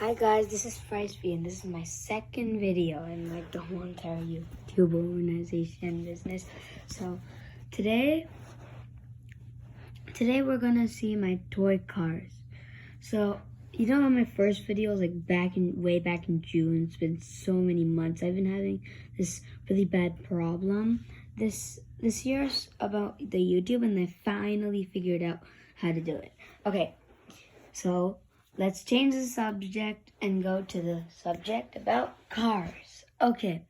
Hi guys, this is friesfeet and this is my second video in like the whole entire YouTube organization business. So today we're gonna see my toy cars. So you know how my first video was like way back in June. It's been so many months. I've been having this really bad problem this year's about the YouTube, and I finally figured out how to do it. Okay, so let's change the subject and go to the subject about cars. Okay,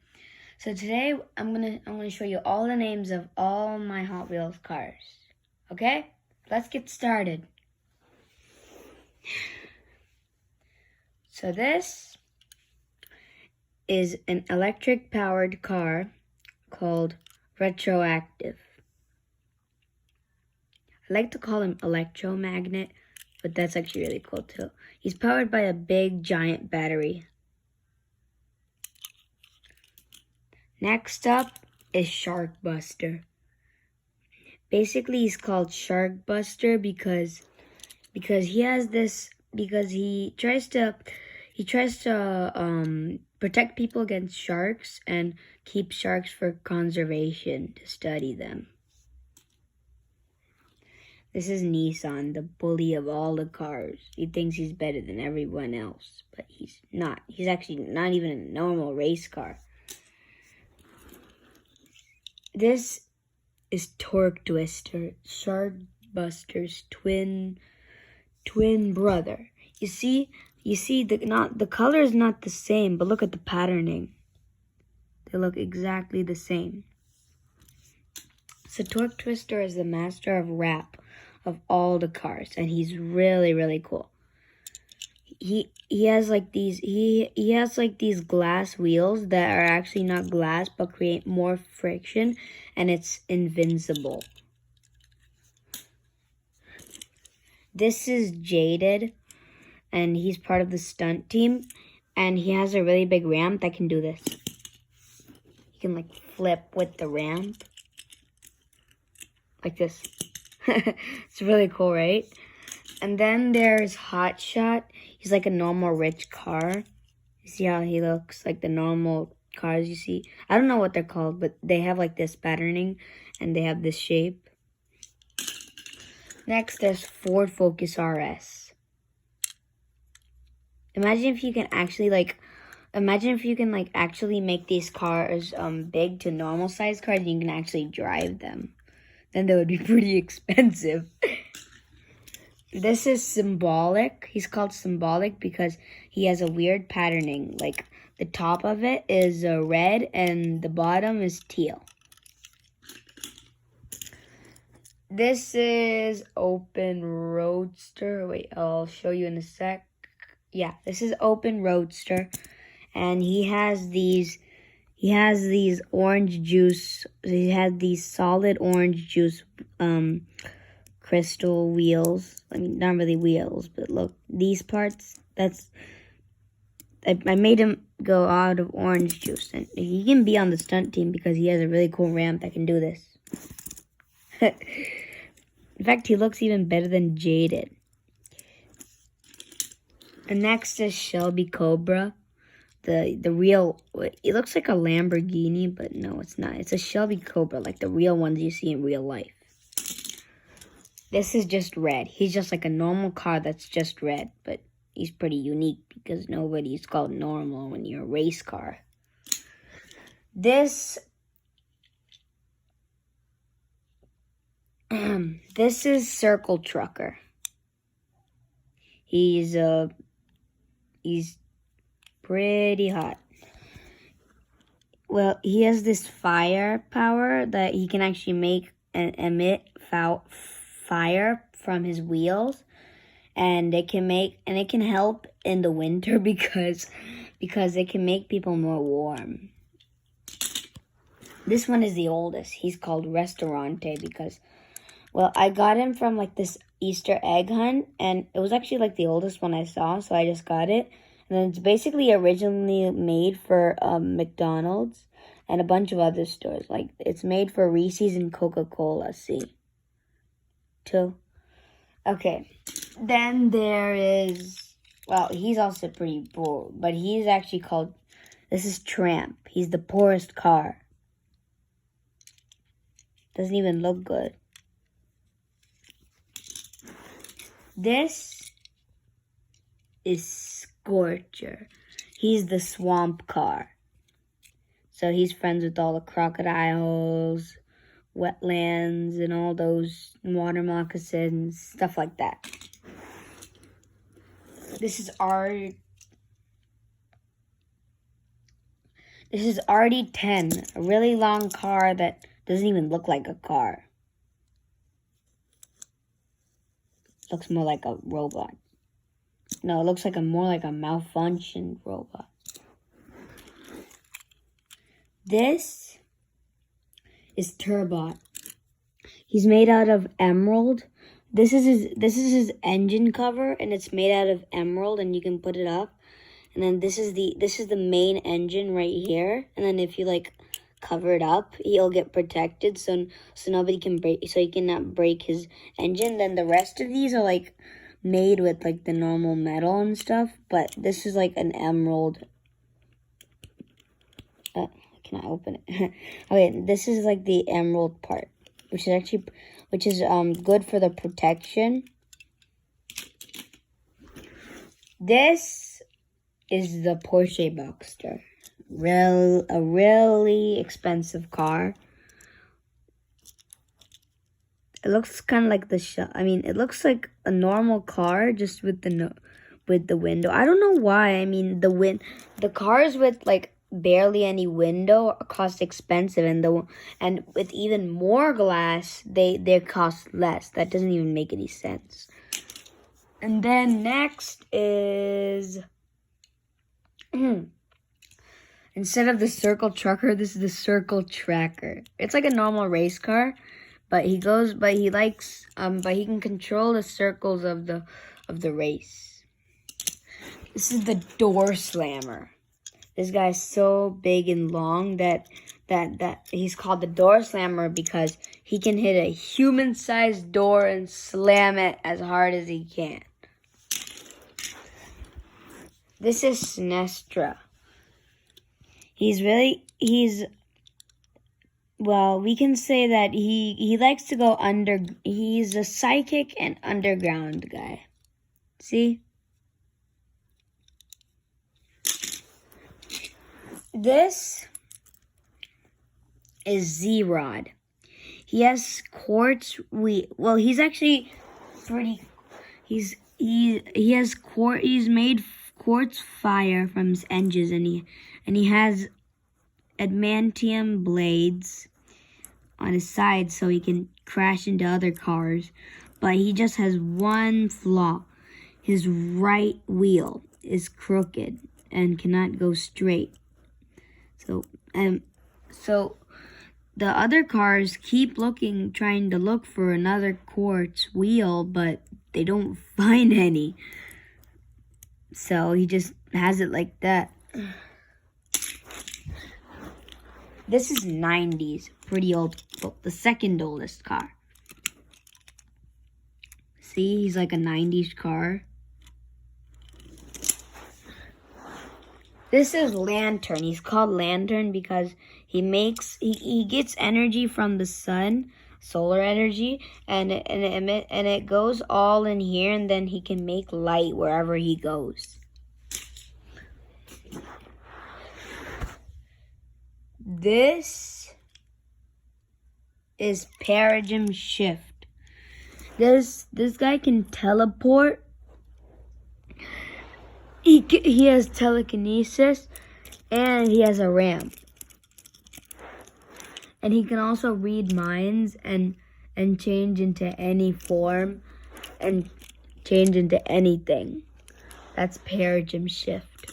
so today I'm gonna show you all the names of all my Hot Wheels cars. Okay, let's get started. So this is an electric powered car called Retroactive. I like to call him Electromagnet, but that's actually really cool too. He's powered by a big giant battery. Next up is Sharkbuster. Basically, he's called Sharkbuster because he tries to protect people against sharks and keep sharks for conservation, to study them. This is Nissan, the bully of all the cars. He thinks he's better than everyone else, but he's not. He's actually not even a normal race car. This is Torque Twister, Sharkbuster's twin brother. You see the color is not the same, but look at the patterning. They look exactly the same. So Torque Twister is the master of rap of all the cars, and he's really, really cool. He has like these glass wheels that are actually not glass but create more friction, and it's invincible. This is Jaded, and he's part of the stunt team, and he has a really big ramp that can do this. You can like flip with the ramp like this. It's really cool, right? And then there's Hotshot. He's like a normal rich car. You see how he looks like the normal cars you see? I don't know what they're called, but they have like this patterning and they have this shape. Next, there's Ford Focus RS. Imagine if you can actually make these cars big to normal size cars, and you can actually drive them. Then they would be pretty expensive. This is Symbolic. He's called Symbolic because he has a weird patterning. Like the top of it is red and the bottom is teal. This is Open Roadster. Wait, I'll show you in a sec. Yeah, this is Open Roadster, and he has these orange juice. He has these solid orange juice crystal wheels. I mean, not really wheels, but look, these parts. I made him go out of orange juice, and he can be on the stunt team because he has a really cool ramp that can do this. In fact, he looks even better than Jaded. And next is Shelby Cobra. The real, it looks like a Lamborghini, but no, it's not. It's a Shelby Cobra, like the real ones you see in real life. This is just red. He's just like a normal car that's just red, but he's pretty unique because nobody's called normal when you're a race car. This is Circle Trucker. He's pretty hot. Well, he has this fire power that he can actually make and emit fire from his wheels, and it can help in the winter because it can make people more warm. This one is the oldest. He's called Restaurante because, well, I got him from like this Easter egg hunt, and it was actually like the oldest one I saw, so I just got it. And then it's basically originally made for McDonald's and a bunch of other stores. Like it's made for Reese's and Coca-Cola. See, too. Okay, then there is Well, he's also pretty poor, but he's actually called, this is Tramp. He's the poorest car. Doesn't even look good. This is Scorcher. He's the swamp car. So he's friends with all the crocodiles, wetlands, and all those water moccasins, stuff like that. This is RD10, a really long car that doesn't even look like a car. Looks more like a robot. No, it looks like more like a malfunctioned robot. This is Turbot. He's made out of emerald. This is his engine cover, and it's made out of emerald, and you can put it up. And then this is the main engine right here. And then if you like cover it up, he'll get protected, so nobody can break, so he cannot break his engine. Then the rest of these are like made with like the normal metal and stuff, but this is like an emerald. Can I open it? Okay, this is like the emerald part, which is good for the protection. This is the Porsche Boxster. A really expensive car. It looks kind of like it looks like a normal car, just with the window. I don't know why. I mean, the cars with like barely any window cost expensive, and with even more glass, they cost less. That doesn't even make any sense. And then next is instead of the Circle Trucker, this is the Circle Tracker. It's like a normal race car, but he can control the circles of the race. This is the Door Slammer. This guy's so big and long that he's called the Door Slammer because he can hit a human-sized door and slam it as hard as he can. This is Sinestra. Well, we can say that he likes to go under. He's a psychic and underground guy. See? This is Z-Rod. He has quartz well, he's actually pretty. He's made quartz fire from his engines, and he has adamantium blades on his side so he can crash into other cars. But he just has one flaw. His right wheel is crooked and cannot go straight. So the other cars keep trying to look for another quartz wheel, but they don't find any. So he just has it like that. This is 90s, pretty old, the second oldest car. See, he's like a 90s car. This is Lantern. He's called Lantern because he gets energy from the sun, solar energy, and it goes all in here, and then he can make light wherever he goes. This is Paradigm Shift. This guy can teleport. He has telekinesis, and he has a ramp. And he can also read minds and change into any form and change into anything. That's Paradigm Shift.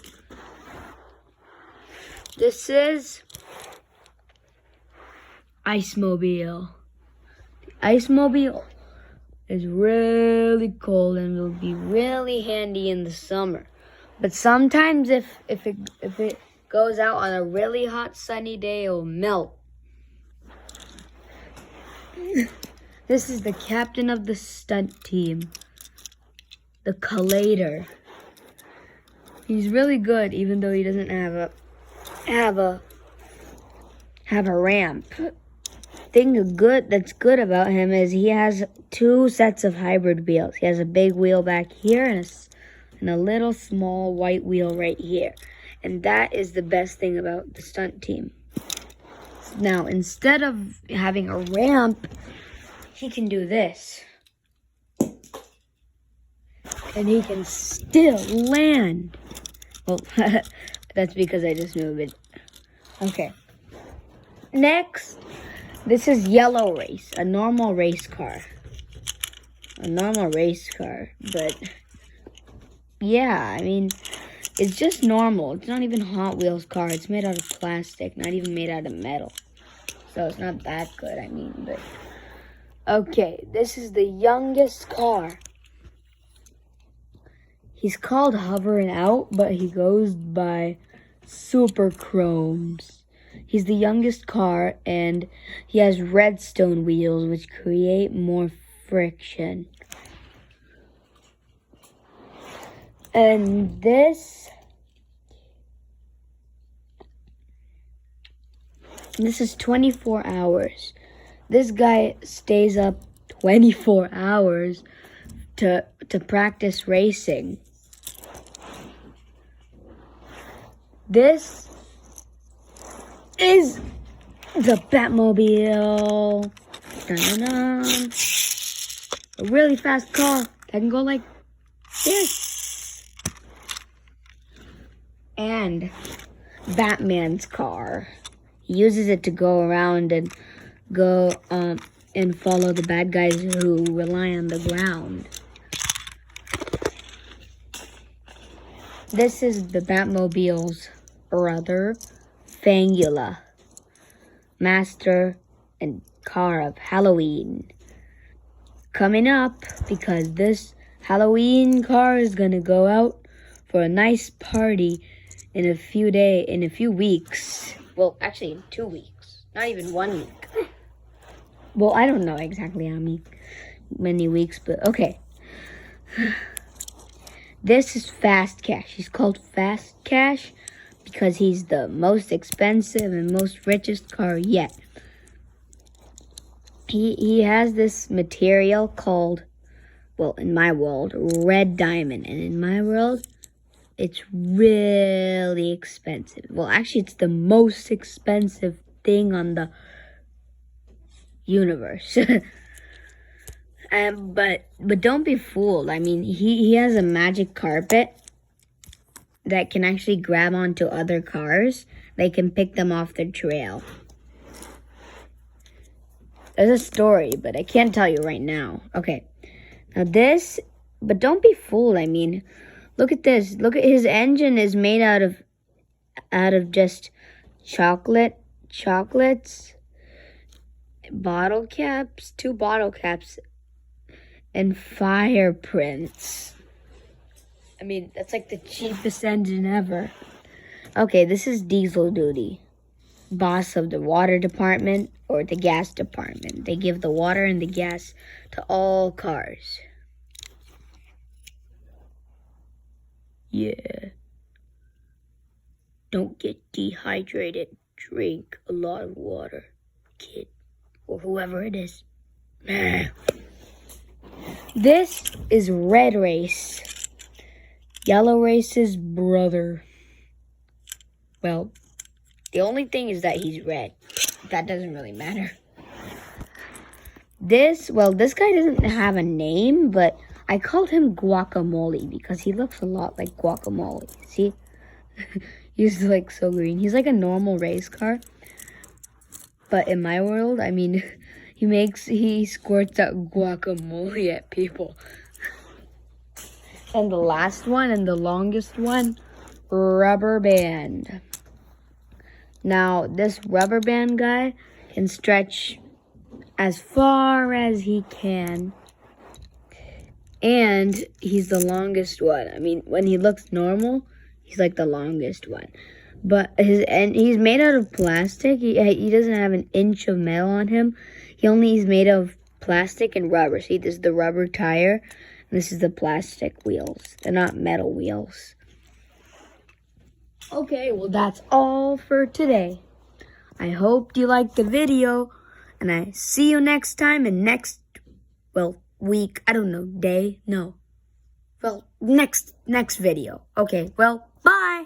This is Ice Mobile. The Ice Mobile is really cold and will be really handy in the summer. But sometimes if it goes out on a really hot sunny day, it'll melt. This is the captain of the stunt team, the Collator. He's really good, even though he doesn't have a ramp. That's good about him is he has 2 sets of hybrid wheels. He has a big wheel back here and a little small white wheel right here. And that is the best thing about the stunt team. Now, instead of having a ramp, he can do this. And he can still land. Well, that's because I just moved it. Okay. Next, this is Yellow Race, a normal race car. But yeah, I mean, it's just normal. It's not even Hot Wheels car. It's made out of plastic, not even made out of metal. So it's not that good, I mean, but... Okay, this is the youngest car. He's called Hovering Out, but he goes by Super Chromes. He's the youngest car, and he has redstone wheels, which create more friction. And this is 24 hours. This guy stays up 24 hours to practice racing. This is the Batmobile. Dun-dun-dun. A really fast car that can go like this. And Batman's car. He uses it to go around and and follow the bad guys who rely on the ground. This is the Batmobile's brother, Fangula, master and car of Halloween. Coming up, because this Halloween car is gonna go out for a nice party in a few weeks. Well, actually in 2 weeks, not even 1 week. Well, I don't know exactly how many weeks, but okay. This is Fast Cash. He's called Fast Cash because he's the most expensive and most richest car yet. He has this material called, well, in my world, red diamond. And in my world, it's really expensive. Well, actually, it's the most expensive thing on the universe. But don't be fooled. I mean, he has a magic carpet that can actually grab onto other cars. They can pick them off their trail. There's a story, but I can't tell you right now. Okay. Now this, but don't be fooled. I mean, look at this. Look at his engine is made out of just chocolates, bottle caps, 2 bottle caps, and fire prints. I mean, that's like the cheapest engine ever. Okay, this is Diesel Duty, boss of the water department or the gas department. They give the water and the gas to all cars. Yeah. Don't get dehydrated. Drink a lot of water, kid, or whoever it is. This is Red Race, Yellow Race's brother. Well, the only thing is that he's red. That doesn't really matter. This guy doesn't have a name, but I called him Guacamole because he looks a lot like guacamole. See? He's like so green. He's like a normal race car. But in my world, I mean, he squirts out guacamole at people. And the last one and the longest one, Rubber Band. Now, this Rubber Band guy can stretch as far as he can. And he's the longest one. I mean, when he looks normal, he's like the longest one. But he's made out of plastic. He doesn't have an inch of metal on him. He's made of plastic and rubber. See, this is the rubber tire, and this is the plastic wheels. They're not metal wheels. Okay, well, that's all for today. I hope you liked the video, and I see you next time and next, week. I don't know, day? No. Next video. Okay, bye.